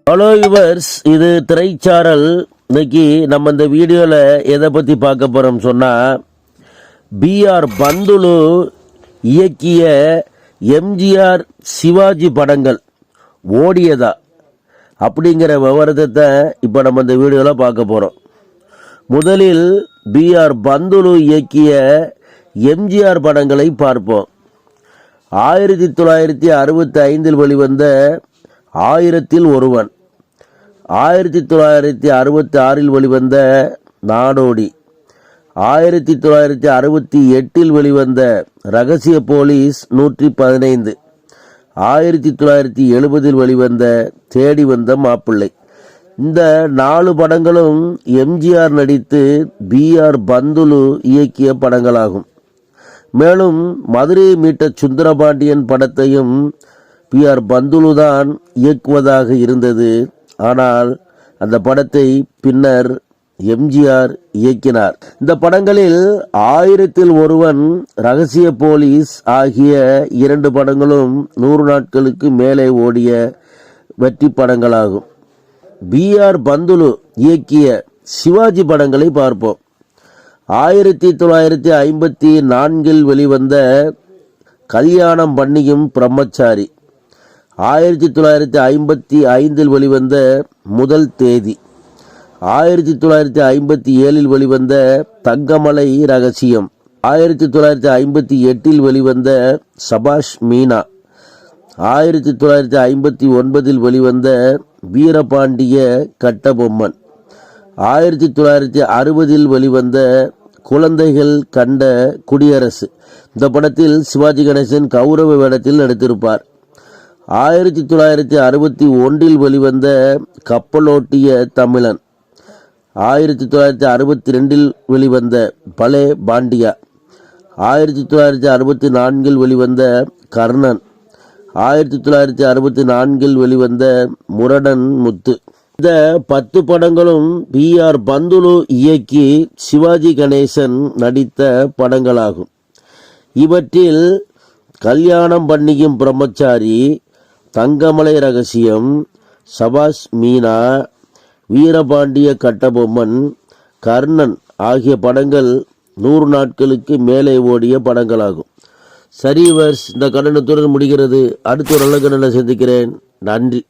Hello yours, இது திரைச்சாரல். இன்னைக்கு நம்ம இந்த வீடியோவில் எதை பற்றி பார்க்க போகிறோம் சொன்னால், பிஆர் பந்துலு இயக்கிய எம்ஜிஆர் சிவாஜி படங்கள் ஓடியதா அப்படிங்கிற விவரத்தை இப்போ நம்ம இந்த வீடியோவில் பார்க்க போகிறோம். முதலில் பிஆர் பந்துலு இயக்கிய எம்ஜிஆர் படங்களை பார்ப்போம். 1965 வெளிவந்த 1000ல் ஒருவன், 1966 வெளிவந்த நாடோடி, 1968 வெளிவந்த ரகசிய போலீஸ் 115, 1970 வெளிவந்த தேடி வந்த மாப்பிள்ளை. இந்த 4 படங்களும் எம்ஜிஆர் நடித்து பிஆர் பந்துலு இயக்கிய படங்களாகும். மேலும் மதுரையை மீட்ட சுந்தரபாண்டியன் படத்தையும் பிஆர் பந்துலு தான் இயக்குவதாக இருந்தது. ஆனால் அந்த படத்தை பின்னர் எம்ஜிஆர் இயக்கினார். இந்த படங்களில் 1000ல் ஒருவன், ரகசிய போலீஸ் ஆகிய 2 படங்களும் 100 நாட்களுக்கு மேலே ஓடிய வெற்றி படங்களாகும். பிஆர் பந்துலு இயக்கிய சிவாஜி படங்களை பார்ப்போம். 1954 வெளிவந்த கல்யாணம் பண்ணியும் பிரம்மச்சாரி, 1955 வெளிவந்த முதல் தேதி, 1957 வெளிவந்த தங்கமலை ரகசியம், 1958 வெளிவந்த சபாஷ் மீனா, 1959 வெளிவந்த வீரபாண்டிய கட்டபொம்மன், 1960 வெளிவந்த குழந்தைகள் கண்ட குடியரசு. இந்த படத்தில் சிவாஜி கணேசன் கௌரவ வேடத்தில் நடித்திருப்பார். 1961 வெளிவந்த கப்பலோட்டிய தமிழன், 1962 வெளிவந்த பலே பாண்டியா, 1964 வெளிவந்த கர்ணன், 1964 வெளிவந்த முரடன் முத்து. இந்த 10 படங்களும் பிஆர் பந்துலு இயக்கி சிவாஜி கணேசன் நடித்த படங்களாகும். இவற்றில் கல்யாணம் பண்ணியும் பிரம்மச்சாரி, தங்கமலை ரகசியம், சபாஷ் மீனா, வீரபாண்டிய கட்டபொம்மன், கர்ணன் ஆகிய படங்கள் 100 நாட்களுக்கு மேலே ஓடிய படங்களாகும். சரி வர்ஸ், இந்த கண்டனத்துடன் முடிகிறது. அடுத்த ஒரு நல்ல கண்டனை சந்திக்கிறேன். நன்றி.